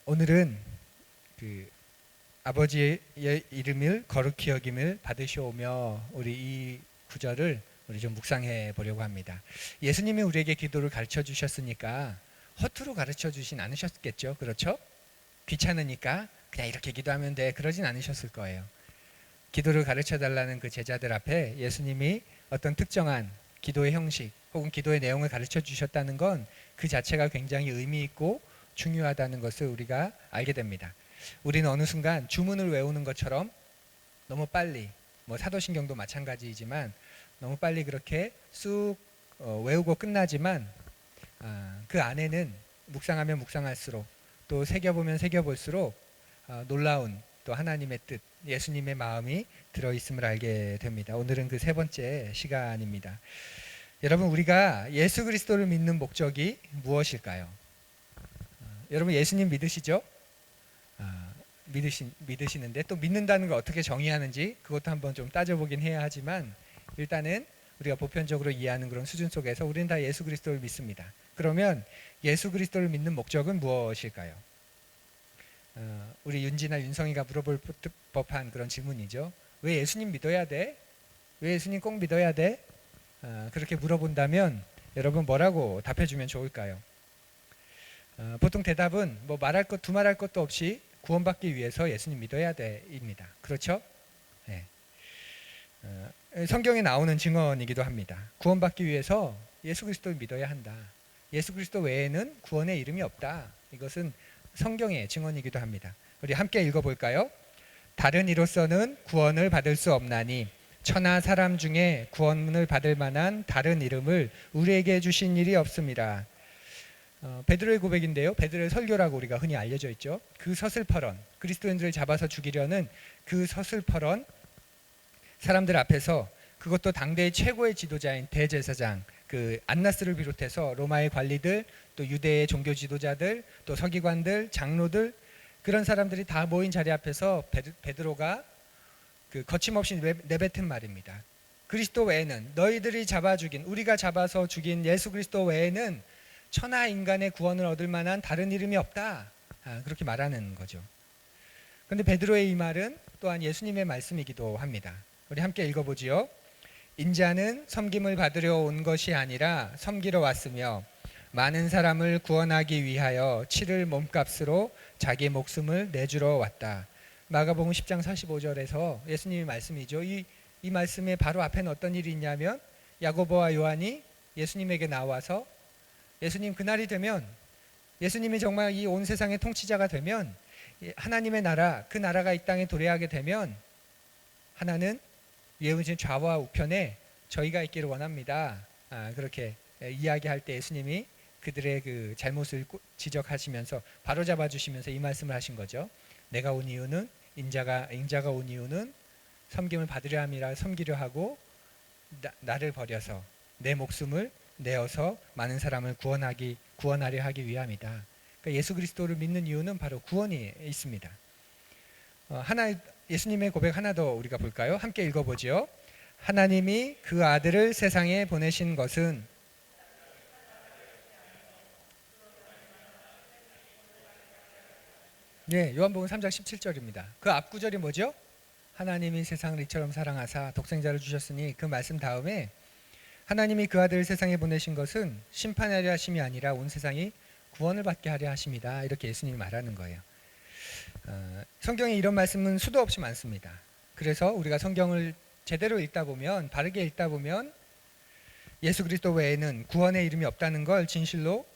오늘은 그 아버지의 이름을 거룩히 여김을 받으시오며 우리 이 구절을 우리 좀 묵상해 보려고 합니다. 예수님이 우리에게 기도를 가르쳐 주셨으니까 허투루 가르쳐 주진 않으셨겠죠. 그렇죠? 귀찮으니까 그냥 이렇게 기도하면 돼. 그러진 않으셨을 거예요. 기도를 가르쳐 달라는 그 제자들 앞에 예수님이 어떤 특정한 기도의 형식 혹은 기도의 내용을 가르쳐 주셨다는 건 그 자체가 굉장히 의미 있고 중요하다는 것을 우리가 알게 됩니다. 우리는 어느 순간 주문을 외우는 것처럼 너무 빨리, 사도신경도 마찬가지이지만 너무 빨리 그렇게 쑥 외우고 끝나지만 그 안에는 묵상하면 묵상할수록 또 새겨보면 새겨볼수록 놀라운 또 하나님의 뜻, 예수님의 마음이 들어있음을 알게 됩니다. 오늘은 그 세 번째 시간입니다. 여러분, 우리가 예수 그리스도를 믿는 목적이 무엇일까요? 여러분, 예수님 믿으시죠? 믿으시는데 또 믿는다는 걸 어떻게 정의하는지 그것도 한번 좀 따져보긴 해야 하지만 일단은 우리가 보편적으로 이해하는 그런 수준 속에서 우리는 다 예수 그리스도를 믿습니다. 그러면 예수 그리스도를 믿는 목적은 무엇일까요? 우리 윤지나 윤성이가 물어볼 법한 그런 질문이죠. 왜 예수님 믿어야 돼? 왜 예수님 꼭 믿어야 돼? 그렇게 물어본다면 여러분 뭐라고 답해주면 좋을까요? 보통 대답은 두말할 것도 없이 구원받기 위해서 예수님 믿어야 돼입니다. 그렇죠? 네. 성경에 나오는 증언이기도 합니다. 구원받기 위해서 예수 그리스도를 믿어야 한다. 예수 그리스도 외에는 구원의 이름이 없다. 이것은 성경의 증언이기도 합니다. 우리 함께 읽어볼까요? 다른 이로서는 구원을 받을 수 없나니 천하 사람 중에 구원을 받을 만한 다른 이름을 우리에게 주신 일이 없습니다. 베드로의 고백인데요. 베드로의 설교라고 우리가 흔히 알려져 있죠. 그 서슬퍼런 그리스도인들을 잡아서 죽이려는 그 서슬퍼런 사람들 앞에서 그것도 당대의 최고의 지도자인 대제사장 그 안나스를 비롯해서 로마의 관리들 또 유대의 종교 지도자들 또 서기관들 장로들 그런 사람들이 다 모인 자리 앞에서 베드로가 그 거침없이 내뱉은 말입니다. 그리스도 외에는 너희들이 잡아 죽인 우리가 잡아서 죽인 예수 그리스도 외에는 천하 인간의 구원을 얻을 만한 다른 이름이 없다. 그렇게 말하는 거죠. 그런데 베드로의 이 말은 또한 예수님의 말씀이기도 합니다. 우리 함께 읽어보지요. 인자는 섬김을 받으려 온 것이 아니라 섬기러 왔으며 많은 사람을 구원하기 위하여 치를 몸값으로 자기 목숨을 내주러 왔다. 마가복음 10장 45절에서 예수님의 말씀이죠. 이 말씀의 바로 앞에는 어떤 일이 있냐면 야고보와 요한이 예수님에게 나와서 예수님 그날이 되면 예수님이 정말 이 온 세상의 통치자가 되면 하나님의 나라 그 나라가 이 땅에 도래하게 되면 하나는 위에 오신 좌와 우편에 저희가 있기를 원합니다. 그렇게 이야기할 때 예수님이 그들의 그 잘못을 지적하시면서 바로잡아 주시면서 이 말씀을 하신 거죠. 내가 온 이유는 인자가 온 이유는 섬김을 받으려 함이라 섬기려 하고 나를 버려서 내 목숨을 내어서 많은 사람을 구원하려 하기 위함이다. 그러니까 예수 그리스도를 믿는 이유는 바로 구원이 있습니다. 예수님의 고백 하나 더 우리가 볼까요? 함께 읽어보지요. 하나님이 그 아들을 세상에 보내신 것은 요한복음 3장 17절입니다. 그 앞 구절이 뭐죠? 하나님이 세상을 이처럼 사랑하사 독생자를 주셨으니 그 말씀 다음에 하나님이 그 아들을 세상에 보내신 것은 심판하려 하심이 아니라 온 세상이 구원을 받게 하려 하심이다. 이렇게 예수님이 말하는 거예요. 성경에 이런 말씀은 수도 없이 많습니다. 그래서 우리가 성경을 제대로 읽다 보면 바르게 읽다 보면 예수 그리스도 외에는 구원의 이름이 없다는 걸 진실로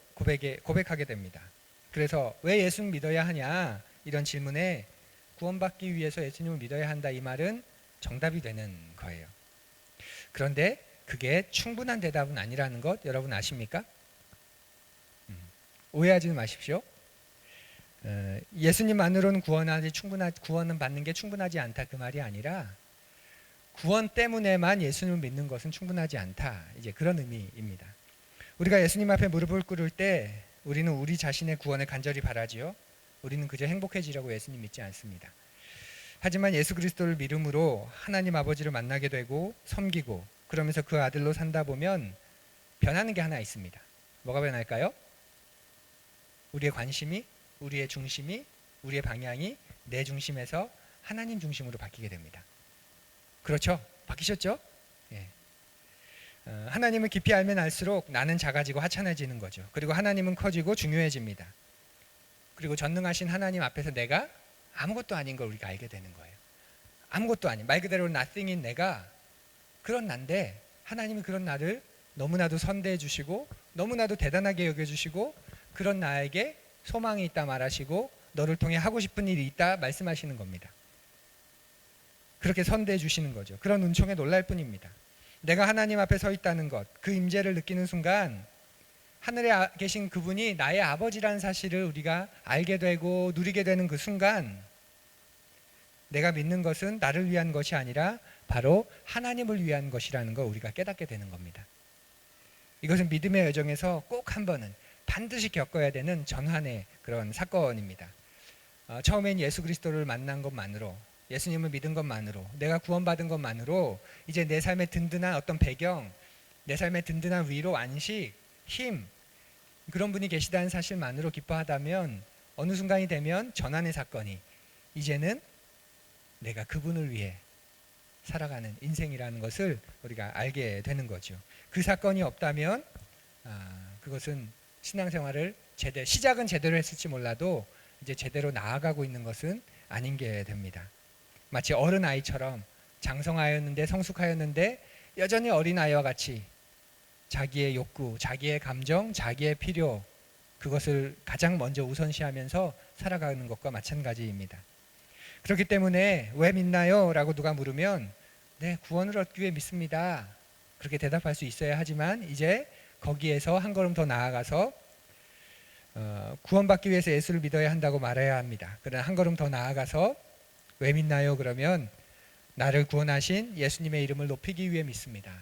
고백하게 됩니다. 그래서 왜 예수님 믿어야 하냐 이런 질문에 구원받기 위해서 예수님을 믿어야 한다 이 말은 정답이 되는 거예요. 그런데 그게 충분한 대답은 아니라는 것 여러분 아십니까? 오해하지 마십시오. 예수님만으로는 구원은 받는 게 충분하지 않다 그 말이 아니라 구원 때문에만 예수님을 믿는 것은 충분하지 않다 이제 그런 의미입니다. 우리가 예수님 앞에 무릎을 꿇을 때 우리는 우리 자신의 구원을 간절히 바라지요. 우리는 그저 행복해지려고 예수님 믿지 않습니다. 하지만 예수 그리스도를 믿음으로 하나님 아버지를 만나게 되고 섬기고 그러면서 그 아들로 산다 보면 변하는 게 하나 있습니다. 뭐가 변할까요? 우리의 관심이 우리의 중심이, 우리의 방향이 내 중심에서 하나님 중심으로 바뀌게 됩니다. 그렇죠? 바뀌셨죠? 예. 하나님을 깊이 알면 알수록 나는 작아지고 하찮아지는 거죠. 그리고 하나님은 커지고 중요해집니다. 그리고 전능하신 하나님 앞에서 내가 아무것도 아닌 걸 우리가 알게 되는 거예요. 아무것도 아닌, 말 그대로 nothing인 내가 그런 난데 하나님이 그런 나를 너무나도 선대해 주시고 너무나도 대단하게 여겨주시고 그런 나에게 소망이 있다 말하시고 너를 통해 하고 싶은 일이 있다 말씀하시는 겁니다. 그렇게 선대해 주시는 거죠. 그런 은총에 놀랄 뿐입니다. 내가 하나님 앞에 서 있다는 것, 그 임재를 느끼는 순간 하늘에 계신 그분이 나의 아버지라는 사실을 우리가 알게 되고 누리게 되는 그 순간 내가 믿는 것은 나를 위한 것이 아니라 바로 하나님을 위한 것이라는 걸 우리가 깨닫게 되는 겁니다. 이것은 믿음의 여정에서 꼭 한 번은 반드시 겪어야 되는 전환의 그런 사건입니다. 처음엔 예수 그리스도를 만난 것만으로, 예수님을 믿은 것만으로, 내가 구원받은 것만으로 이제 내 삶의 든든한 어떤 배경, 내 삶의 든든한 위로, 안식, 힘, 그런 분이 계시다는 사실만으로 기뻐하다면 어느 순간이 되면 전환의 사건이 이제는 내가 그분을 위해 살아가는 인생이라는 것을 우리가 알게 되는 거죠. 그 사건이 없다면 그것은 신앙생활을 시작은 제대로 했을지 몰라도 이제 제대로 나아가고 있는 것은 아닌 게 됩니다. 마치 어른아이처럼 장성하였는데 성숙하였는데 여전히 어린아이와 같이 자기의 욕구, 자기의 감정, 자기의 필요 그것을 가장 먼저 우선시하면서 살아가는 것과 마찬가지입니다. 그렇기 때문에 왜 믿나요? 라고 누가 물으면 네, 구원을 얻기 위해 믿습니다. 그렇게 대답할 수 있어야 하지만 이제 거기에서 한 걸음 더 나아가서 구원받기 위해서 예수를 믿어야 한다고 말해야 합니다. 그러나 한 걸음 더 나아가서 왜 믿나요? 그러면 나를 구원하신 예수님의 이름을 높이기 위해 믿습니다.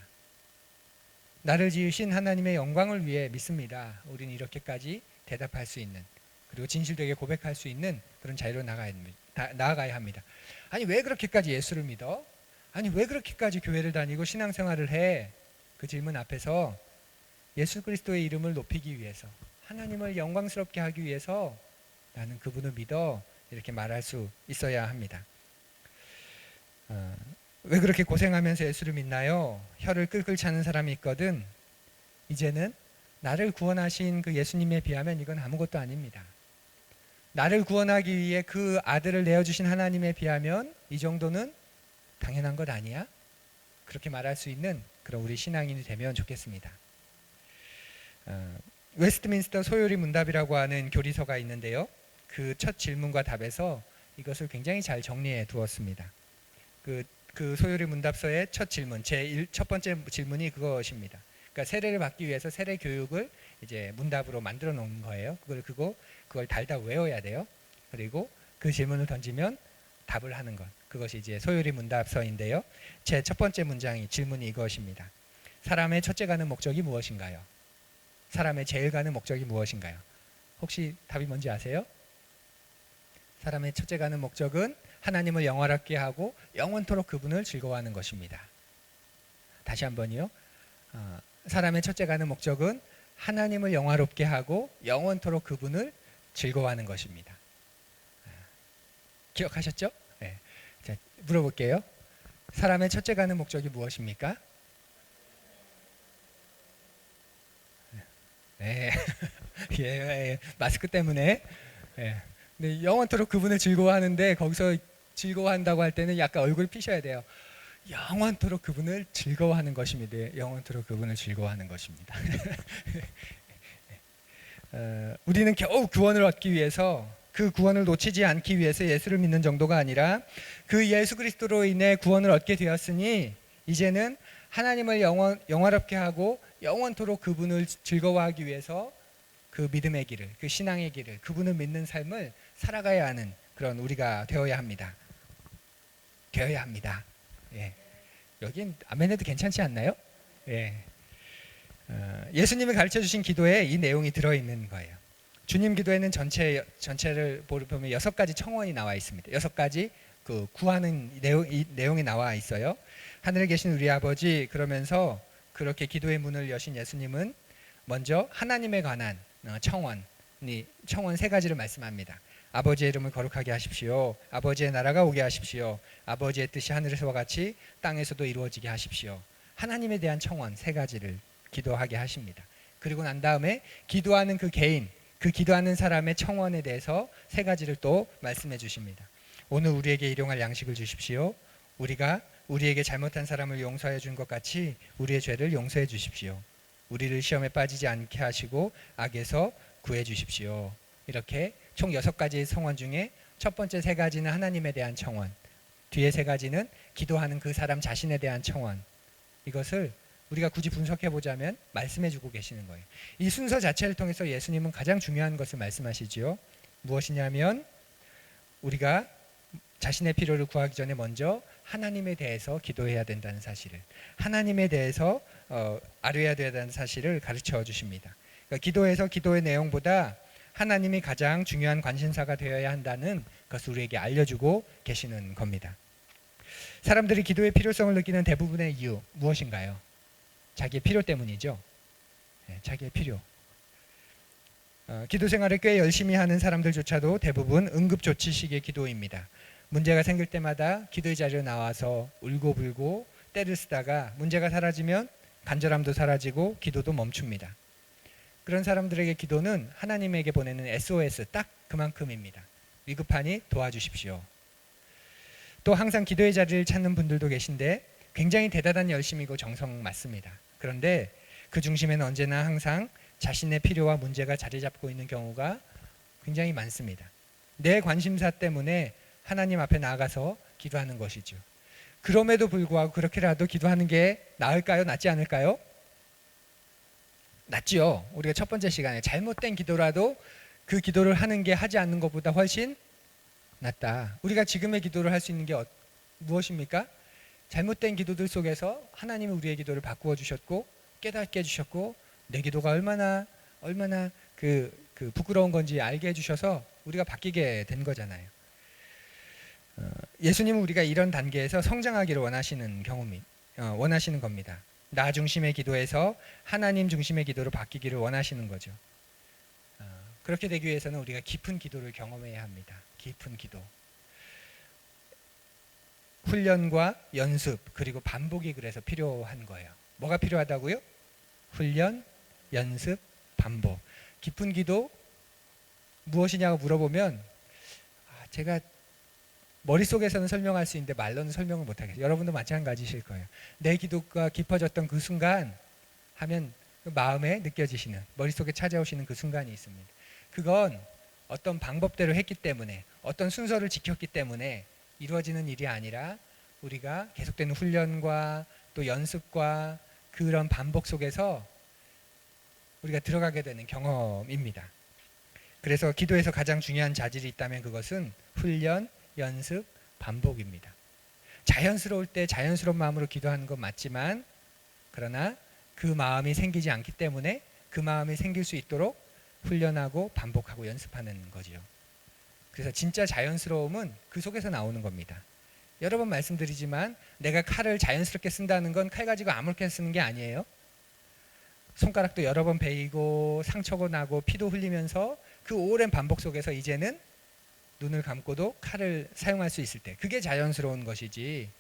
나를 지으신 하나님의 영광을 위해 믿습니다. 우리는 이렇게까지 대답할 수 있는 그리고 진실되게 고백할 수 있는 그런 자리로 나아가야 합니다. 아니 왜 그렇게까지 예수를 믿어? 아니 왜 그렇게까지 교회를 다니고 신앙생활을 해? 그 질문 앞에서 예수 그리스도의 이름을 높이기 위해서 하나님을 영광스럽게 하기 위해서 나는 그분을 믿어 이렇게 말할 수 있어야 합니다. 왜 그렇게 고생하면서 예수를 믿나요? 혀를 끌끌 차는 사람이 있거든. 이제는 나를 구원하신 그 예수님에 비하면 이건 아무것도 아닙니다. 나를 구원하기 위해 그 아들을 내어주신 하나님에 비하면 이 정도는 당연한 것 아니야? 그렇게 말할 수 있는 그런 우리 신앙인이 되면 좋겠습니다. 웨스트민스터 소요리 문답이라고 하는 교리서가 있는데요. 그 첫 질문과 답에서 이것을 굉장히 잘 정리해 두었습니다. 그 소요리 문답서의 첫 질문, 첫 번째 질문이 그것입니다. 그러니까 세례를 받기 위해서 세례 교육을 이제 문답으로 만들어 놓은 거예요. 그걸 달달 외워야 돼요. 그리고 그 질문을 던지면 답을 하는 것. 그것이 이제 소요리 문답서인데요. 제 첫 번째 질문이 이것입니다. 사람의 첫째 가는 목적이 무엇인가요? 사람의 제일 가는 목적이 무엇인가요? 혹시 답이 뭔지 아세요? 사람의 첫째 가는 목적은 하나님을 영화롭게 하고 영원토록 그분을 즐거워하는 것입니다. 다시 한번요. 사람의 첫째 가는 목적은 하나님을 영화롭게 하고 영원토록 그분을 즐거워하는 것입니다. 기억하셨죠? 네. 자, 물어볼게요. 사람의 첫째 가는 목적이 무엇입니까? 네. 예, 마스크 때문에. 예. 네, 영원토록 그분을 즐거워하는데 거기서 즐거워한다고 할 때는 약간 얼굴 피셔야 돼요. 영원토록 그분을 즐거워하는 것입니다. 영원토록 그분을 즐거워하는 것입니다. 우리는 겨우 구원을 얻기 위해서 그 구원을 놓치지 않기 위해서 예수를 믿는 정도가 아니라 그 예수 그리스도로 인해 구원을 얻게 되었으니 이제는 하나님을 영화롭게 하고 영원토록 그분을 즐거워하기 위해서 그 믿음의 길을, 그 신앙의 길을, 그분을 믿는 삶을 살아가야 하는 그런 우리가 되어야 합니다. 되어야 합니다. 예. 여긴 아멘 해도 괜찮지 않나요? 예. 예수님이 가르쳐 주신 기도에 이 내용이 들어있는 거예요. 주님 기도에는 전체를 보면 6가지 청원이 나와 있습니다. 6가지 그 구하는 내용이 나와 있어요. 하늘에 계신 우리 아버지 그러면서 그렇게 기도의 문을 여신 예수님은 먼저 하나님에 관한 청원, 청원 세 가지를 말씀합니다. 아버지의 이름을 거룩하게 하십시오. 아버지의 나라가 오게 하십시오. 아버지의 뜻이 하늘에서와 같이 땅에서도 이루어지게 하십시오. 하나님에 대한 청원 세 가지를 기도하게 하십니다. 그리고 난 다음에 기도하는 그 개인, 그 기도하는 사람의 청원에 대해서 세 가지를 또 말씀해 주십니다. 오늘 우리에게 일용할 양식을 주십시오. 우리가 우리에게 잘못한 사람을 용서해 준 것 같이 우리의 죄를 용서해 주십시오. 우리를 시험에 빠지지 않게 하시고 악에서 구해 주십시오. 이렇게 총 6가지의 청원 중에 첫 번째 3가지는 하나님에 대한 청원, 뒤에 3가지는 기도하는 그 사람 자신에 대한 청원. 이것을 우리가 굳이 분석해 보자면 말씀해 주고 계시는 거예요. 이 순서 자체를 통해서 예수님은 가장 중요한 것을 말씀하시지요. 무엇이냐면 우리가 자신의 필요를 구하기 전에 먼저 하나님에 대해서 기도해야 된다는 사실을, 하나님에 대해서 아뢰어야 된다는 사실을 가르쳐 주십니다. 그러니까 기도에서 기도의 내용보다 하나님이 가장 중요한 관심사가 되어야 한다는 것을 우리에게 알려주고 계시는 겁니다. 사람들이 기도의 필요성을 느끼는 대부분의 이유 무엇인가요? 자기의 필요 때문이죠. 네, 자기의 필요. 기도 생활을 꽤 열심히 하는 사람들조차도 대부분 응급조치식의 기도입니다. 문제가 생길 때마다 기도의 자리에 나와서 울고불고 떼를 쓰다가 문제가 사라지면 간절함도 사라지고 기도도 멈춥니다. 그런 사람들에게 기도는 하나님에게 보내는 SOS 딱 그만큼입니다. 위급하니 도와주십시오. 또 항상 기도의 자리를 찾는 분들도 계신데 굉장히 대단한 열심이고 정성 맞습니다. 그런데 그 중심에는 언제나 항상 자신의 필요와 문제가 자리 잡고 있는 경우가 굉장히 많습니다. 내 관심사 때문에 하나님 앞에 나아가서 기도하는 것이죠. 그럼에도 불구하고 그렇게라도 기도하는 게 나을까요? 낫지 않을까요? 낫지요. 우리가 첫 번째 시간에 잘못된 기도라도 그 기도를 하는 게 하지 않는 것보다 훨씬 낫다. 우리가 지금의 기도를 할 수 있는 게 무엇입니까? 잘못된 기도들 속에서 하나님이 우리의 기도를 바꾸어 주셨고 깨닫게 해주셨고 내 기도가 얼마나 그 부끄러운 건지 알게 해주셔서 우리가 바뀌게 된 거잖아요. 예수님은 우리가 이런 단계에서 성장하기를 원하시는 겁니다. 나 중심의 기도에서 하나님 중심의 기도로 바뀌기를 원하시는 거죠. 그렇게 되기 위해서는 우리가 깊은 기도를 경험해야 합니다. 깊은 기도. 훈련과 연습 그리고 반복이 그래서 필요한 거예요. 뭐가 필요하다고요? 훈련, 연습, 반복. 깊은 기도 무엇이냐고 물어보면 제가 머릿속에서는 설명할 수 있는데 말로는 설명을 못하겠어요. 여러분도 마찬가지실 거예요. 내 기도가 깊어졌던 그 순간 하면 그 마음에 느껴지시는, 머릿속에 찾아오시는 그 순간이 있습니다. 그건 어떤 방법대로 했기 때문에, 어떤 순서를 지켰기 때문에 이루어지는 일이 아니라 우리가 계속되는 훈련과 또 연습과 그런 반복 속에서 우리가 들어가게 되는 경험입니다. 그래서 기도에서 가장 중요한 자질이 있다면 그것은 훈련, 연습, 반복입니다. 자연스러울 때 자연스러운 마음으로 기도하는 건 맞지만 그러나 그 마음이 생기지 않기 때문에 그 마음이 생길 수 있도록 훈련하고 반복하고 연습하는 거지요. 그래서 진짜 자연스러움은 그 속에서 나오는 겁니다. 여러 번 말씀드리지만 내가 칼을 자연스럽게 쓴다는 건 칼 가지고 아무렇게 쓰는 게 아니에요. 손가락도 여러 번 베이고 상처가 나고 피도 흘리면서 그 오랜 반복 속에서 이제는 눈을 감고도 칼을 사용할 수 있을 때 그게 자연스러운 것이지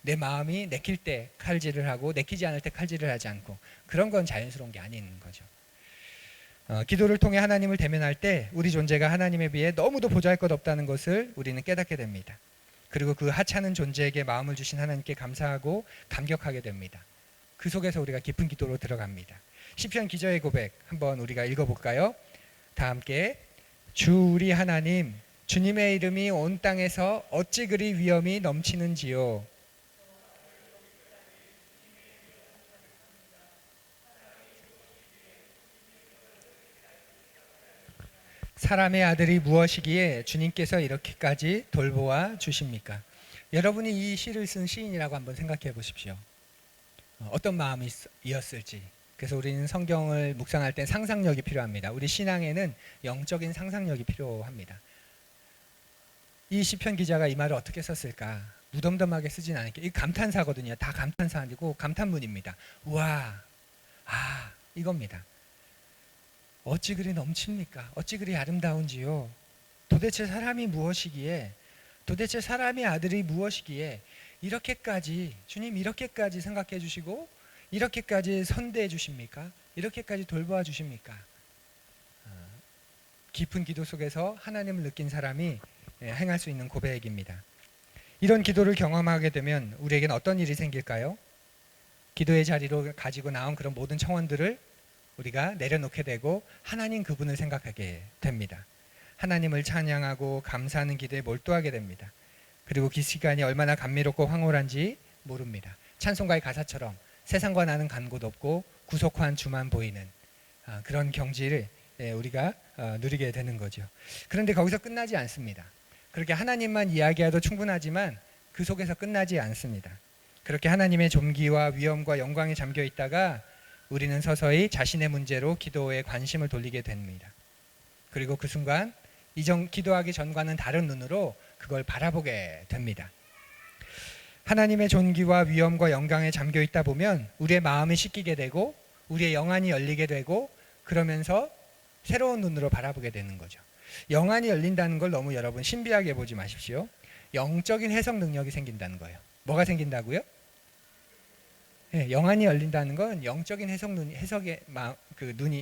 내 마음이 내킬 때 칼질을 하고 내키지 않을 때 칼질을 하지 않고 그런 건 자연스러운 게 아닌 거죠. 기도를 통해 하나님을 대면할 때 우리 존재가 하나님에 비해 너무도 보잘 것 없다는 것을 우리는 깨닫게 됩니다. 그리고 그 하찮은 존재에게 마음을 주신 하나님께 감사하고 감격하게 됩니다. 그 속에서 우리가 깊은 기도로 들어갑니다. 시편 기저의 고백 한번 우리가 읽어볼까요? 다 함께. 주 우리 하나님, 주님의 이름이 온 땅에서 어찌 그리 위엄이 넘치는지요. 사람의 아들이 무엇이기에 주님께서 이렇게까지 돌보아 주십니까? 여러분이 이 시를 쓴 시인이라고 한번 생각해 보십시오. 어떤 마음이었을지. 그래서 우리는 성경을 묵상할 때 상상력이 필요합니다. 우리 신앙에는 영적인 상상력이 필요합니다. 이 시편 기자가 이 말을 어떻게 썼을까? 무덤덤하게 쓰진 않을게. 이 감탄사거든요. 다 감탄사 아니고 감탄문입니다. 와, 이겁니다. 어찌 그리 넘칩니까? 어찌 그리 아름다운지요. 도대체 사람이 무엇이기에, 도대체 사람의 아들이 무엇이기에 이렇게까지, 주님 이렇게까지 생각해 주시고 이렇게까지 선대해 주십니까? 이렇게까지 돌보아 주십니까? 깊은 기도 속에서 하나님을 느낀 사람이 행할 수 있는 고백입니다. 이런 기도를 경험하게 되면 우리에게는 어떤 일이 생길까요? 기도의 자리로 가지고 나온 그런 모든 청원들을 우리가 내려놓게 되고 하나님 그분을 생각하게 됩니다. 하나님을 찬양하고 감사하는 기도에 몰두하게 됩니다. 그리고 그 시간이 얼마나 감미롭고 황홀한지 모릅니다. 찬송가의 가사처럼 세상과 나는 간 곳 없고 구속한 주만 보이는 그런 경지를 우리가 누리게 되는 거죠. 그런데 거기서 끝나지 않습니다. 그렇게 하나님만 이야기해도 충분하지만 그 속에서 끝나지 않습니다. 그렇게 하나님의 존귀와 위엄과 영광에 잠겨 있다가 우리는 서서히 자신의 문제로 기도에 관심을 돌리게 됩니다. 그리고 그 순간 기도하기 전과는 다른 눈으로 그걸 바라보게 됩니다. 하나님의 존귀와 위엄과 영광에 잠겨 있다 보면 우리의 마음이 씻기게 되고 우리의 영안이 열리게 되고 그러면서 새로운 눈으로 바라보게 되는 거죠. 영안이 열린다는 걸 너무 여러분 신비하게 보지 마십시오. 영적인 해석 능력이 생긴다는 거예요. 뭐가 생긴다고요? 네, 영안이 열린다는 건 영적인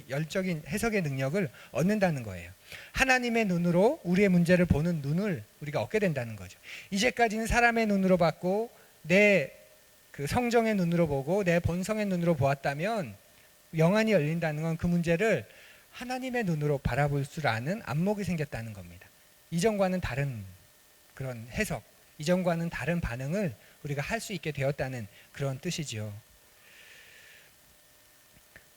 열적인 해석의 능력을 얻는다는 거예요. 하나님의 눈으로 우리의 문제를 보는 눈을 우리가 얻게 된다는 거죠. 이제까지는 사람의 눈으로 봤고 내 그 성정의 눈으로 보고 내 본성의 눈으로 보았다면 영안이 열린다는 건 그 문제를 하나님의 눈으로 바라볼 줄 아는 안목이 생겼다는 겁니다. 이전과는 다른 그런 해석, 이전과는 다른 반응을 우리가 할 수 있게 되었다는 그런 뜻이지요.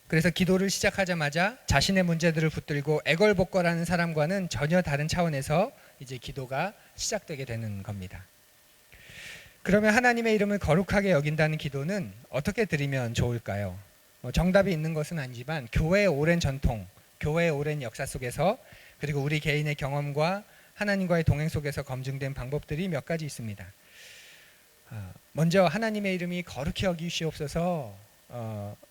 그래서 기도를 시작하자마자 자신의 문제들을 붙들고 애걸복걸하는 사람과는 전혀 다른 차원에서 이제 기도가 시작되게 되는 겁니다. 그러면 하나님의 이름을 거룩하게 여긴다는 기도는 어떻게 드리면 좋을까요? 정답이 있는 것은 아니지만 교회의 오랜 전통, 교회의 오랜 역사 속에서 그리고 우리 개인의 경험과 하나님과의 동행 속에서 검증된 방법들이 몇 가지 있습니다. 먼저 하나님의 이름이 거룩히 여기시옵소서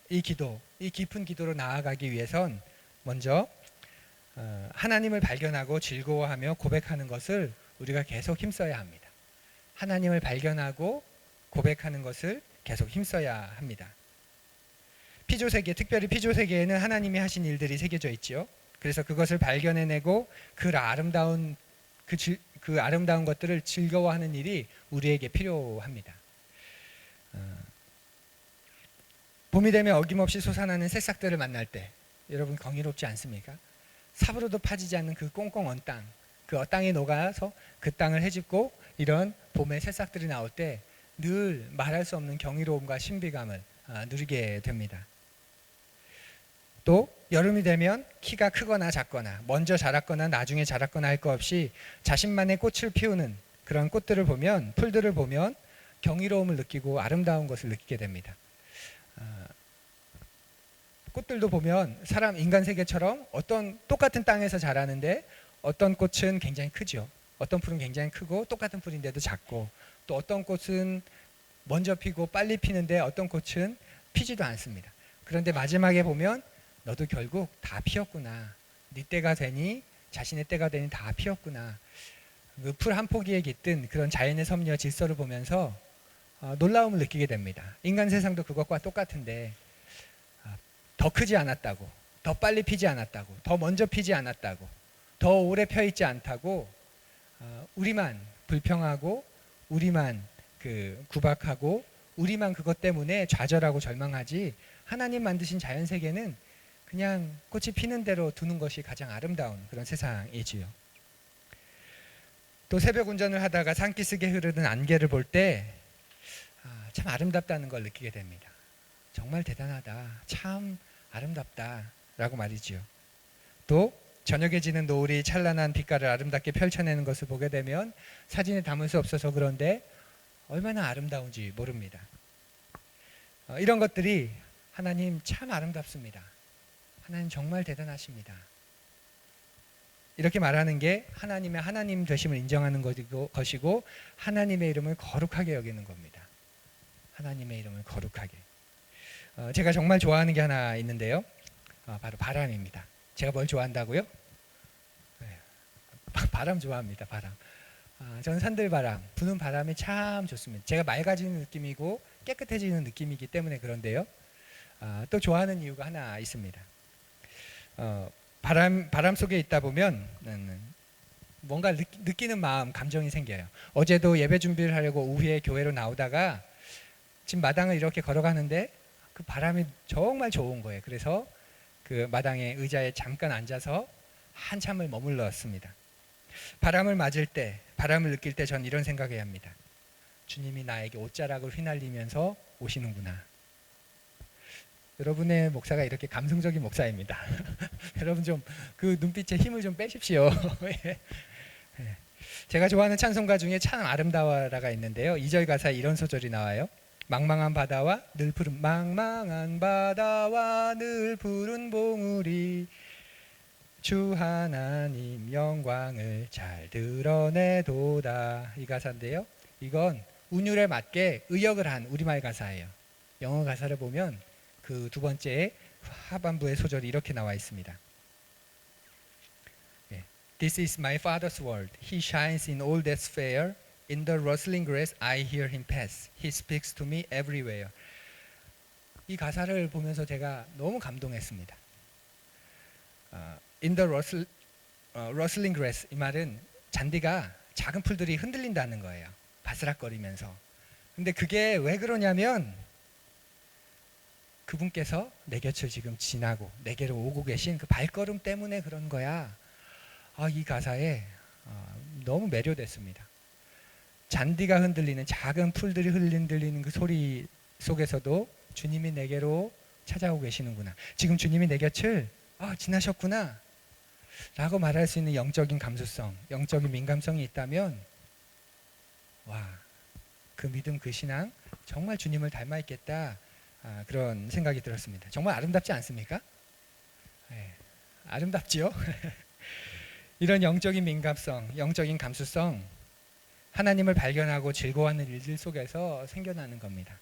이 깊은 기도로 나아가기 위해선 먼저 하나님을 발견하고 즐거워하며 고백하는 것을 우리가 계속 힘써야 합니다. 하나님을 발견하고 고백하는 것을 계속 힘써야 합니다. 피조세계, 특별히 피조세계에는 하나님이 하신 일들이 새겨져 있지요. 그래서 그것을 발견해내고 그 아름다운 것들을 즐거워하는 일이 우리에게 필요합니다. 봄이 되면 어김없이 솟아나는 새싹들을 만날 때 여러분 경이롭지 않습니까? 삽으로도 파지지 않는 그 꽁꽁 언 땅, 그 땅이 녹아서 그 땅을 헤집고 이런 봄의 새싹들이 나올 때 늘 말할 수 없는 경이로움과 신비감을 누리게 됩니다. 또 여름이 되면 키가 크거나 작거나 먼저 자랐거나 나중에 자랐거나 할 것 없이 자신만의 꽃을 피우는 그런 꽃들을 보면, 풀들을 보면 경이로움을 느끼고 아름다운 것을 느끼게 됩니다. 꽃들도 보면 인간 세계처럼 똑같은 땅에서 자라는데 어떤 꽃은 굉장히 크죠. 어떤 풀은 굉장히 크고 똑같은 풀인데도 작고, 또 어떤 꽃은 먼저 피고 빨리 피는데 어떤 꽃은 피지도 않습니다. 그런데 마지막에 보면 너도 결국 다 피었구나. 네 때가 되니, 자신의 때가 되니 다 피었구나. 그 풀 한 포기에 깃든 그런 자연의 섭리와 질서를 보면서 놀라움을 느끼게 됩니다. 인간 세상도 그것과 똑같은데 더 크지 않았다고, 더 빨리 피지 않았다고, 더 먼저 피지 않았다고, 더 오래 펴있지 않다고 우리만 불평하고 우리만 구박하고 우리만 그것 때문에 좌절하고 절망하지, 하나님 만드신 자연세계는 그냥 꽃이 피는 대로 두는 것이 가장 아름다운 그런 세상이지요. 또 새벽 운전을 하다가 산기슭에 흐르는 안개를 볼 때 참 아름답다는 걸 느끼게 됩니다. 정말 대단하다, 참 아름답다 라고 말이지요. 또 저녁에 지는 노을이 찬란한 빛깔을 아름답게 펼쳐내는 것을 보게 되면 사진에 담을 수 없어서 그런데 얼마나 아름다운지 모릅니다. 이런 것들이 하나님 참 아름답습니다. 하나님 정말 대단하십니다. 이렇게 말하는 게 하나님의 하나님 되심을 인정하는 것이고 하나님의 이름을 거룩하게 여기는 겁니다. 하나님의 이름을 거룩하게. 제가 정말 좋아하는 게 하나 있는데요. 바로 바람입니다. 제가 뭘 좋아한다고요? 네. 바람 좋아합니다. 바람. 저는 산들바람, 부는 바람이 참 좋습니다. 제가 맑아지는 느낌이고 깨끗해지는 느낌이기 때문에 그런데요. 또 좋아하는 이유가 하나 있습니다. 바람 속에 있다 보면 뭔가 느끼는 마음, 감정이 생겨요. 어제도 예배 준비를 하려고 오후에 교회로 나오다가 집 마당을 이렇게 걸어가는데 그 바람이 정말 좋은 거예요. 그래서 그 마당에 의자에 잠깐 앉아서 한참을 머물렀습니다. 바람을 맞을 때, 바람을 느낄 때 전 이런 생각을 합니다. 주님이 나에게 옷자락을 휘날리면서 오시는구나. 여러분의 목사가 이렇게 감성적인 목사입니다. 여러분 좀 그 눈빛에 힘을 좀 빼십시오. 제가 좋아하는 찬송가 중에 참 아름다워라가 있는데요. 2절 가사에 이런 소절이 나와요. 망망한 바다와 늘 푸른 봉우리 주 하나님 영광을 잘 드러내도다. 이 가사인데요. 이건 운율에 맞게 의역을 한 우리말 가사예요. 영어 가사를 보면 그 두 번째 하반부의 소절이 이렇게 나와 있습니다. This is my father's world. He shines in all that's fair. In the rustling grass I hear him pass. He speaks to me everywhere. 이 가사를 보면서 제가 너무 감동했습니다. In the rustling grass, 이 말은 잔디가 작은 풀들이 흔들린다는 거예요. 바스락거리면서. 근데 그게 왜 그러냐면 그분께서 내 곁을 지금 지나고 내게로 오고 계신 그 발걸음 때문에 그런 거야. 이 가사에 너무 매료됐습니다. 잔디가 흔들리는 작은 풀들이 흔들리는 그 소리 속에서도 주님이 내게로 찾아오고 계시는구나. 지금 주님이 내 곁을 지나셨구나 라고 말할 수 있는 영적인 감수성, 영적인 민감성이 있다면 그 믿음, 그 신앙 정말 주님을 닮아 있겠다, 그런 생각이 들었습니다. 정말 아름답지 않습니까? 네, 아름답지요? 이런 영적인 민감성, 영적인 감수성, 하나님을 발견하고 즐거워하는 일들 속에서 생겨나는 겁니다.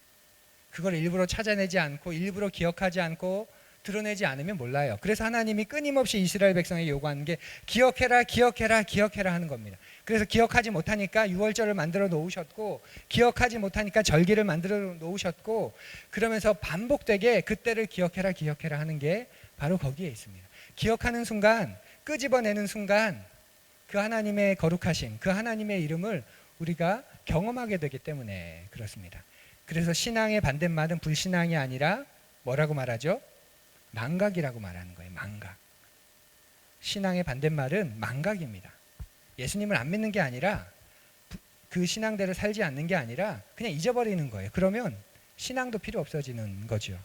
그걸 일부러 찾아내지 않고 일부러 기억하지 않고 드러내지 않으면 몰라요. 그래서 하나님이 끊임없이 이스라엘 백성에게 요구하는 게 기억해라, 기억해라, 기억해라 하는 겁니다. 그래서 기억하지 못하니까 유월절을 만들어 놓으셨고, 기억하지 못하니까 절기를 만들어 놓으셨고, 그러면서 반복되게 그때를 기억해라, 기억해라 하는 게 바로 거기에 있습니다. 기억하는 순간, 끄집어내는 순간 그 하나님의 거룩하심, 그 하나님의 이름을 우리가 경험하게 되기 때문에 그렇습니다. 그래서 신앙의 반대말은 불신앙이 아니라 뭐라고 말하죠? 망각이라고 말하는 거예요. 망각. 신앙의 반대말은 망각입니다. 예수님을 안 믿는 게 아니라 그 신앙대로 살지 않는 게 아니라 그냥 잊어버리는 거예요. 그러면 신앙도 필요 없어지는 거죠.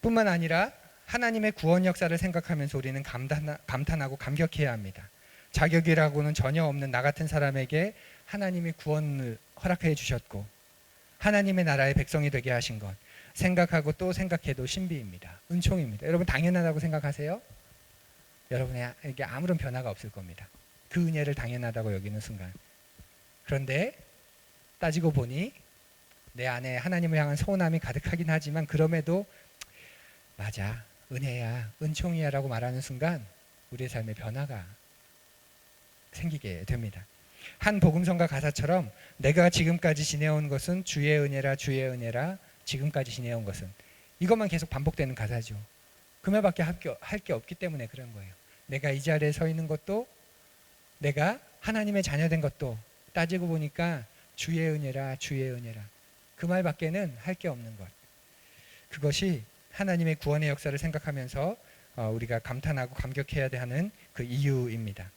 뿐만 아니라 하나님의 구원 역사를 생각하면서 우리는 감탄하고 감격해야 합니다. 자격이라고는 전혀 없는 나 같은 사람에게 하나님이 구원을 허락해 주셨고 하나님의 나라의 백성이 되게 하신 것, 생각하고 또 생각해도 신비입니다. 은총입니다. 여러분 당연하다고 생각하세요? 여러분에게 아무런 변화가 없을 겁니다. 그 은혜를 당연하다고 여기는 순간. 그런데 따지고 보니 내 안에 하나님을 향한 서운함이 가득하긴 하지만 그럼에도 맞아, 은혜야, 은총이야 라고 말하는 순간 우리의 삶에 변화가 생기게 됩니다. 한 복음성가 가사처럼 내가 지금까지 지내온 것은 주의 은혜라, 주의 은혜라, 지금까지 지내온 것은, 이것만 계속 반복되는 가사죠. 그 말밖에 할 게 없기 때문에 그런 거예요. 내가 이 자리에 서 있는 것도, 내가 하나님의 자녀된 것도 따지고 보니까 주의 은혜라, 주의 은혜라, 그 말밖에는 할 게 없는 것. 그것이 하나님의 구원의 역사를 생각하면서 우리가 감탄하고 감격해야 하는 그 이유입니다.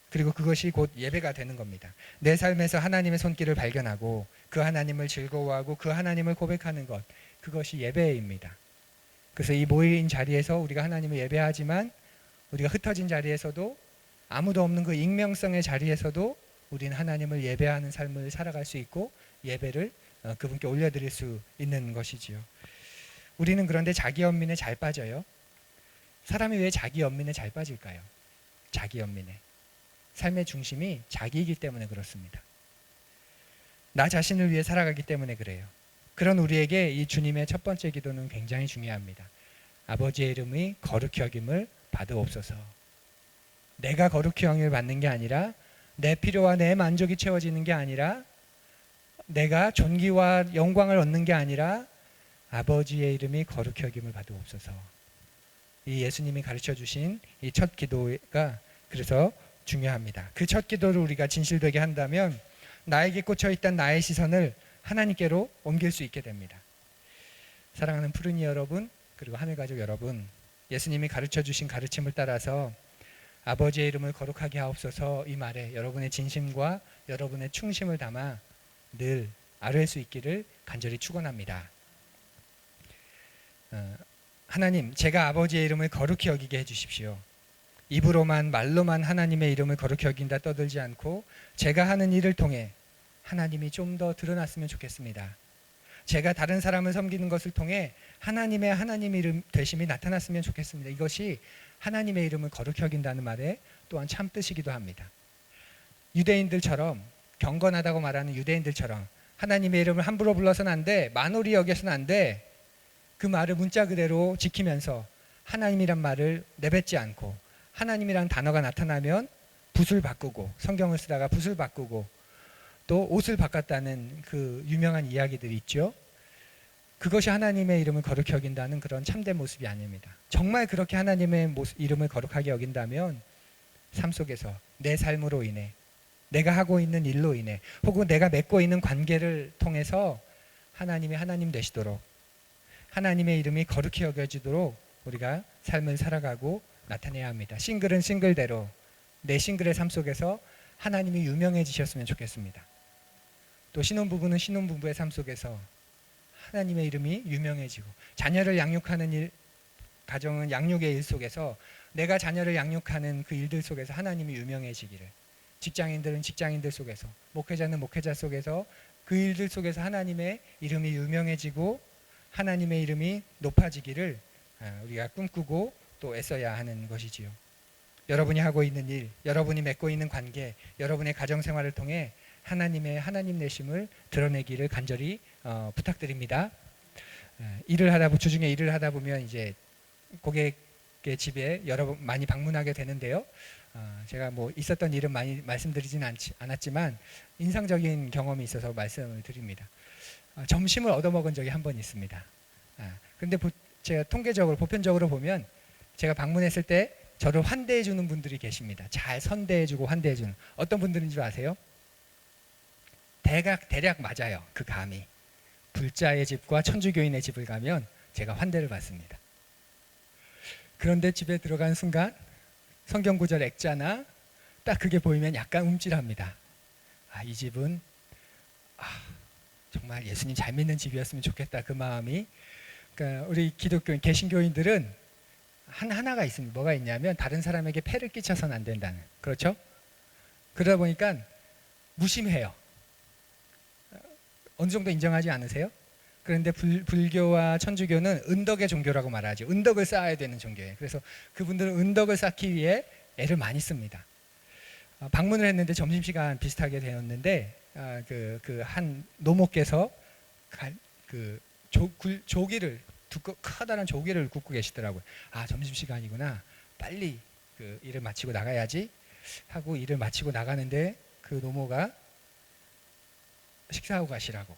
그리고 그것이 곧 예배가 되는 겁니다. 내 삶에서 하나님의 손길을 발견하고 그 하나님을 즐거워하고 그 하나님을 고백하는 것, 그것이 예배입니다. 그래서 이 모인 자리에서 우리가 하나님을 예배하지만 우리가 흩어진 자리에서도, 아무도 없는 그 익명성의 자리에서도 우리는 하나님을 예배하는 삶을 살아갈 수 있고 예배를 그분께 올려드릴 수 있는 것이지요. 우리는 그런데 자기 연민에 잘 빠져요. 사람이 왜 자기 연민에 잘 빠질까요? 자기 연민에. 삶의 중심이 자기이기 때문에 그렇습니다. 나 자신을 위해 살아가기 때문에 그래요. 그런 우리에게 이 주님의 첫 번째 기도는 굉장히 중요합니다. 아버지의 이름이 거룩히 여김을 받으옵소서. 내가 거룩히 여김을 받는 게 아니라 내 필요와 내 만족이 채워지는 게 아니라 내가 존귀와 영광을 얻는 게 아니라 아버지의 이름이 거룩히 여김을 받으옵소서. 이 예수님이 가르쳐 주신 이 첫 기도가 그래서 중요합니다. 그 첫 기도를 우리가 진실되게 한다면 나에게 꽂혀 있던 나의 시선을 하나님께로 옮길 수 있게 됩니다. 사랑하는 푸르니 여러분, 그리고 하늘가족 여러분, 예수님이 가르쳐 주신 가르침을 따라서 아버지의 이름을 거룩하게 하옵소서 이 말에 여러분의 진심과 여러분의 충심을 담아 늘 아뢰 수 있기를 간절히 축원합니다. 하나님, 제가 아버지의 이름을 거룩히 여기게 해주십시오. 입으로만 말로만 하나님의 이름을 거룩히 여긴다 떠들지 않고 제가 하는 일을 통해 하나님이 좀 더 드러났으면 좋겠습니다. 제가 다른 사람을 섬기는 것을 통해 하나님 이름 되심이 나타났으면 좋겠습니다. 이것이 하나님의 이름을 거룩히 여긴다는 말에 또한 참 뜻이기도 합니다. 유대인들처럼 경건하다고 말하는 유대인들처럼 하나님의 이름을 함부로 불러서는 안 돼, 만홀히 여겨서는 안 돼, 그 말을 문자 그대로 지키면서 하나님이란 말을 내뱉지 않고 하나님이란 단어가 나타나면 붓을 바꾸고 성경을 쓰다가 붓을 바꾸고 또 옷을 바꿨다는 그 유명한 이야기들이 있죠. 그것이 하나님의 이름을 거룩히 여긴다는 그런 참된 모습이 아닙니다. 정말 그렇게 하나님의 이름을 거룩하게 여긴다면 삶 속에서 내 삶으로 인해 내가 하고 있는 일로 인해 혹은 내가 맺고 있는 관계를 통해서 하나님이 하나님 되시도록 하나님의 이름이 거룩히 여겨지도록 우리가 삶을 살아가고 나타내야 합니다. 싱글은 싱글대로 내 싱글의 삶 속에서 하나님이 유명해지셨으면 좋겠습니다. 또 신혼부부는 신혼부부의 삶 속에서 하나님의 이름이 유명해지고 자녀를 양육하는 일, 가정은 양육의 일 속에서 내가 자녀를 양육하는 그 일들 속에서 하나님이 유명해지기를, 직장인들은 직장인들 속에서, 목회자는 목회자 속에서 그 일들 속에서 하나님의 이름이 유명해지고 하나님의 이름이 높아지기를 우리가 꿈꾸고 또 애써야 하는 것이지요. 여러분이 하고 있는 일, 여러분이 맺고 있는 관계, 여러분의 가정생활을 통해 하나님의 하나님 되심을 드러내기를 간절히 부탁드립니다. 주중에 일을 하다 보면 이제 고객의 집에 여러 번 많이 방문하게 되는데요. 제가 뭐 있었던 일은 많이 말씀드리지는 않았지만 인상적인 경험이 있어서 말씀을 드립니다. 점심을 얻어먹은 적이 한 번 있습니다. 그런데 제가 통계적으로 보편적으로 보면 제가 방문했을 때 저를 환대해 주는 분들이 계십니다. 잘 선대해 주고 환대해 주는. 어떤 분들인 줄 아세요? 대략 맞아요. 그 감이. 불자의 집과 천주교인의 집을 가면 제가 환대를 받습니다. 그런데 집에 들어간 순간 성경 구절 액자나 딱 그게 보이면 약간 움찔합니다. 이 집은 정말 예수님 잘 믿는 집이었으면 좋겠다. 그 마음이. 그러니까 우리 기독교인, 개신교인들은 하나가 있습니다. 뭐가 있냐면 다른 사람에게 폐를 끼쳐서는 안 된다는. 그렇죠? 그러다 보니까 무심해요. 어느 정도 인정하지 않으세요? 그런데 불교와 천주교는 은덕의 종교라고 말하죠. 은덕을 쌓아야 되는 종교예요. 그래서 그분들은 은덕을 쌓기 위해 애를 많이 씁니다. 방문을 했는데 점심시간 비슷하게 되었는데 한 노모께서 조기를 커다란 조기를 굽고 계시더라고요. 점심시간이구나. 빨리 그 일을 마치고 나가야지 하고 일을 마치고 나가는데 그 노모가 식사하고 가시라고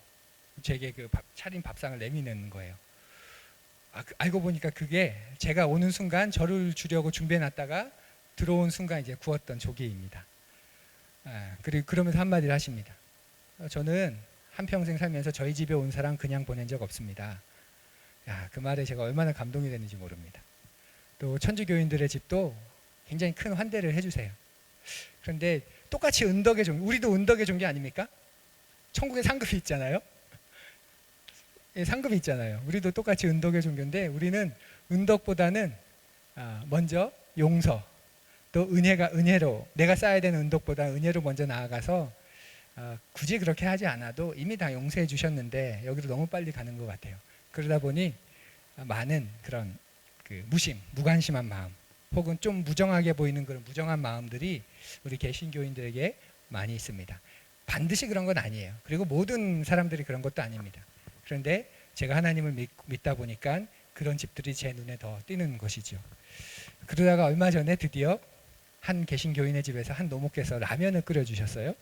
제게 그 차린 밥상을 내미는 거예요. 알고 보니까 그게 제가 오는 순간 저를 주려고 준비해놨다가 들어온 순간 이제 구웠던 조기입니다. 그리고 그러면서 한마디를 하십니다. 저는 한평생 살면서 저희 집에 온 사람 그냥 보낸 적 없습니다. 그 말에 제가 얼마나 감동이 됐는지 모릅니다. 또 천주교인들의 집도 굉장히 큰 환대를 해주세요. 그런데 똑같이 은덕의 종교, 우리도 은덕의 종교 아닙니까? 천국에 상급이 있잖아요. 상급이 있잖아요. 우리도 똑같이 은덕의 종교인데 우리는 은덕보다는 먼저 용서, 또 은혜로 내가 쌓아야 되는 은덕보다 은혜로 먼저 나아가서 굳이 그렇게 하지 않아도 이미 다 용서해 주셨는데 여기로 너무 빨리 가는 것 같아요. 그러다 보니 많은 그런 무관심한 마음 혹은 좀 무정하게 보이는 그런 무정한 마음들이 우리 개신교인들에게 많이 있습니다. 반드시 그런 건 아니에요. 그리고 모든 사람들이 그런 것도 아닙니다. 그런데 제가 하나님을 믿다 보니까 그런 집들이 제 눈에 더 띄는 것이죠. 그러다가 얼마 전에 드디어 한 개신교인의 집에서 한 노목께서 라면을 끓여주셨어요.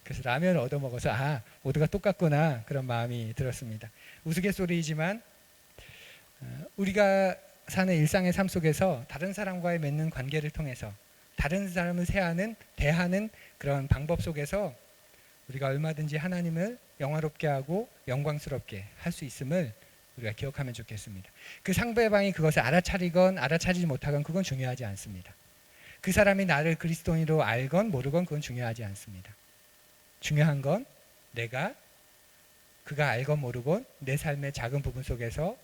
그래서 라면을 얻어먹어서 모두가 똑같구나 그런 마음이 들었습니다. 우스갯소리이지만 우리가 사는 일상의 삶 속에서 다른 사람과의 맺는 관계를 통해서 다른 사람을 대하는 그런 방법 속에서 우리가 얼마든지 하나님을 영화롭게 하고 영광스럽게 할 수 있음을 우리가 기억하면 좋겠습니다. 그 상대방이 그것을 알아차리건 알아차리지 못하건 그건 중요하지 않습니다. 그 사람이 나를 그리스도인으로 알건 모르건 그건 중요하지 않습니다. 중요한 건 그가 알건 모르건 내 삶의 작은 부분 속에서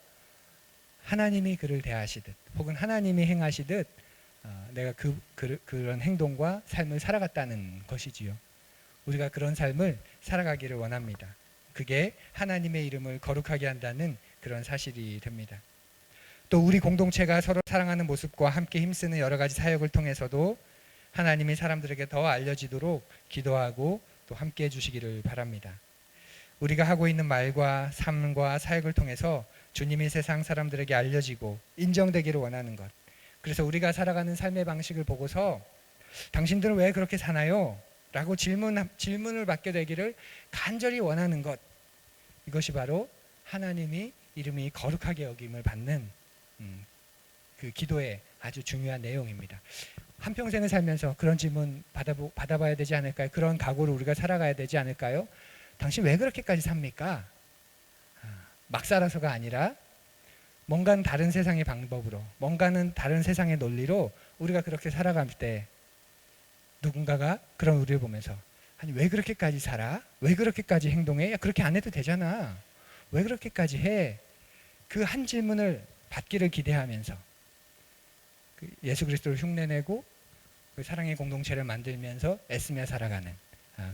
하나님이 그를 대하시듯 혹은 하나님이 행하시듯 내가 그런 행동과 삶을 살아갔다는 것이지요. 우리가 그런 삶을 살아가기를 원합니다. 그게 하나님의 이름을 거룩하게 한다는 그런 사실이 됩니다. 또 우리 공동체가 서로 사랑하는 모습과 함께 힘쓰는 여러 가지 사역을 통해서도 하나님이 사람들에게 더 알려지도록 기도하고 또 함께 해주시기를 바랍니다. 우리가 하고 있는 말과 삶과 사역을 통해서 주님이 세상 사람들에게 알려지고 인정되기를 원하는 것. 그래서 우리가 살아가는 삶의 방식을 보고서 당신들은 왜 그렇게 사나요? 라고 질문을 받게 되기를 간절히 원하는 것. 이것이 바로 하나님이 이름이 거룩하게 여김을 받는 그 기도의 아주 중요한 내용입니다. 한평생을 살면서 그런 질문 받아봐야 되지 않을까요? 그런 각오로 우리가 살아가야 되지 않을까요? 당신 왜 그렇게까지 삽니까? 막 살아서가 아니라 뭔가는 다른 세상의 방법으로, 뭔가는 다른 세상의 논리로 우리가 그렇게 살아갈 때 누군가가 그런 우리를 보면서 아니 왜 그렇게까지 살아? 왜 그렇게까지 행동해? 야, 그렇게 안 해도 되잖아. 왜 그렇게까지 해? 그 한 질문을 받기를 기대하면서 예수 그리스도를 흉내내고 그 사랑의 공동체를 만들면서 애쓰며 살아가는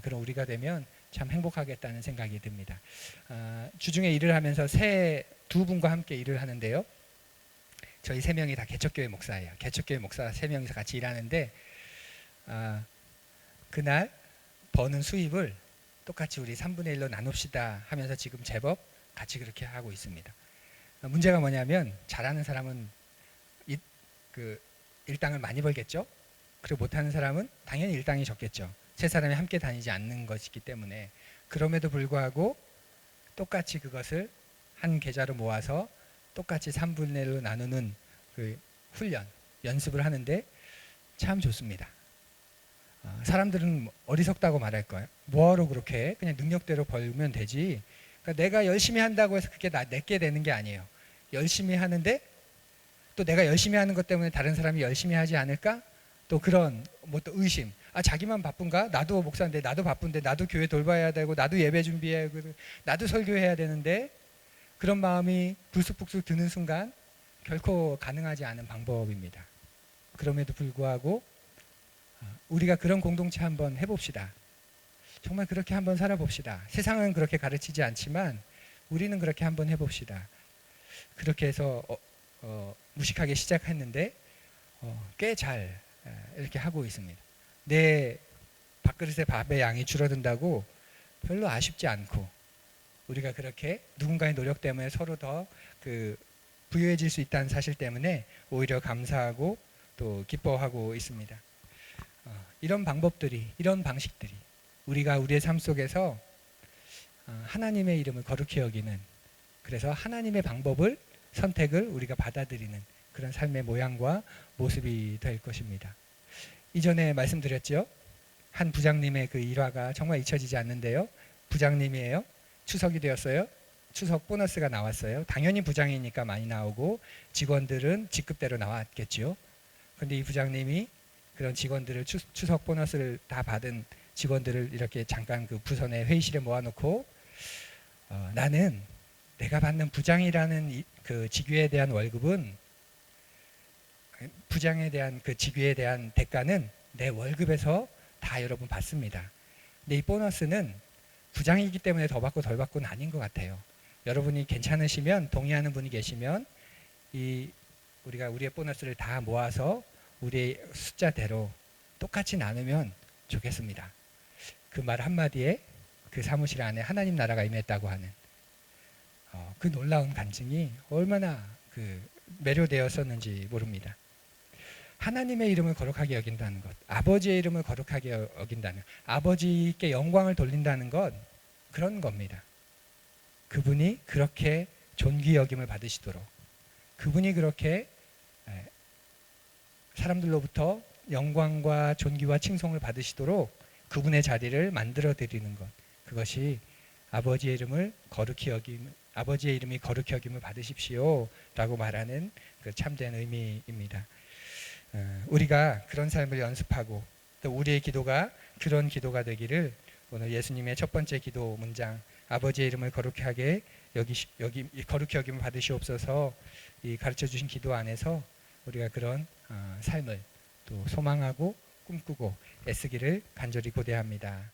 그런 우리가 되면 참 행복하겠다는 생각이 듭니다. 주중에 일을 하면서 새 두 분과 함께 일을 하는데요. 저희 세 명이 다 개척교회 목사예요. 개척교회 목사 세 명이서 같이 일하는데 그날 버는 수입을 똑같이 우리 3분의 1로 나눕시다 하면서 지금 제법 같이 그렇게 하고 있습니다. 문제가 뭐냐면 잘하는 사람은 그 일당을 많이 벌겠죠. 그리고 못하는 사람은 당연히 일당이 적겠죠. 세 사람이 함께 다니지 않는 것이기 때문에. 그럼에도 불구하고 똑같이 그것을 한 계좌로 모아서 똑같이 3분의 1로 나누는 그 훈련, 연습을 하는데 참 좋습니다. 사람들은 어리석다고 말할 거예요. 뭐하러 그렇게 해? 그냥 능력대로 벌면 되지. 그러니까 내가 열심히 한다고 해서 그게 내게 되는 게 아니에요. 열심히 하는데 또 내가 열심히 하는 것 때문에 다른 사람이 열심히 하지 않을까? 또 그런 또 의심. 자기만 바쁜가? 나도 목사인데 나도 바쁜데 나도 교회 돌봐야 되고 나도 예배 준비해야 되고 나도 설교해야 되는데 그런 마음이 불쑥불쑥 드는 순간 결코 가능하지 않은 방법입니다. 그럼에도 불구하고 우리가 그런 공동체 한번 해봅시다. 정말 그렇게 한번 살아봅시다. 세상은 그렇게 가르치지 않지만 우리는 그렇게 한번 해봅시다. 그렇게 해서 무식하게 시작했는데 꽤 잘 이렇게 하고 있습니다. 내 밥그릇의 밥의 양이 줄어든다고 별로 아쉽지 않고 우리가 그렇게 누군가의 노력 때문에 서로 더 부유해질 수 있다는 사실 때문에 오히려 감사하고 또 기뻐하고 있습니다. 이런 방법들이, 이런 방식들이 우리가 우리의 삶 속에서 하나님의 이름을 거룩히 여기는, 그래서 하나님의 방법을, 선택을 우리가 받아들이는 그런 삶의 모양과 모습이 될 것입니다. 이전에 말씀드렸죠. 한 부장님의 그 일화가 정말 잊혀지지 않는데요. 부장님이에요. 추석이 되었어요. 추석 보너스가 나왔어요. 당연히 부장이니까 많이 나오고 직원들은 직급대로 나왔겠죠. 그런데 이 부장님이 그런 직원들을 추석 보너스를 다 받은 직원들을 이렇게 잠깐 그 부서 내 회의실에 모아놓고 나는 내가 받는 부장이라는 그 직위에 대한 월급은, 부장에 대한 그 직위에 대한 대가는 내 월급에서 다 여러분 받습니다. 근데 이 보너스는 부장이기 때문에 더 받고 덜 받고는 아닌 것 같아요. 여러분이 괜찮으시면, 동의하는 분이 계시면 우리가 우리의 보너스를 다 모아서 우리의 숫자대로 똑같이 나누면 좋겠습니다. 그 말 한마디에 그 사무실 안에 하나님 나라가 임했다고 하는 그 놀라운 간증이 얼마나 매료되었었는지 모릅니다. 하나님의 이름을 거룩하게 여긴다는 것, 아버지의 이름을 거룩하게 여긴다는, 아버지께 영광을 돌린다는 것, 그런 겁니다. 그분이 그렇게 존귀 여김을 받으시도록, 그분이 그렇게 사람들로부터 영광과 존귀와 칭송을 받으시도록 그분의 자리를 만들어 드리는 것, 그것이 아버지의 이름을 거룩히 여김, 아버지의 이름이 거룩히 여김을 받으십시오라고 말하는 그 참된 의미입니다. 우리가 그런 삶을 연습하고 또 우리의 기도가 그런 기도가 되기를 오늘 예수님의 첫 번째 기도 문장, 아버지의 이름을 거룩하게 거룩히 여김을 받으시옵소서, 이 가르쳐 주신 기도 안에서 우리가 그런 삶을 또 소망하고 꿈꾸고 애쓰기를 간절히 고대합니다.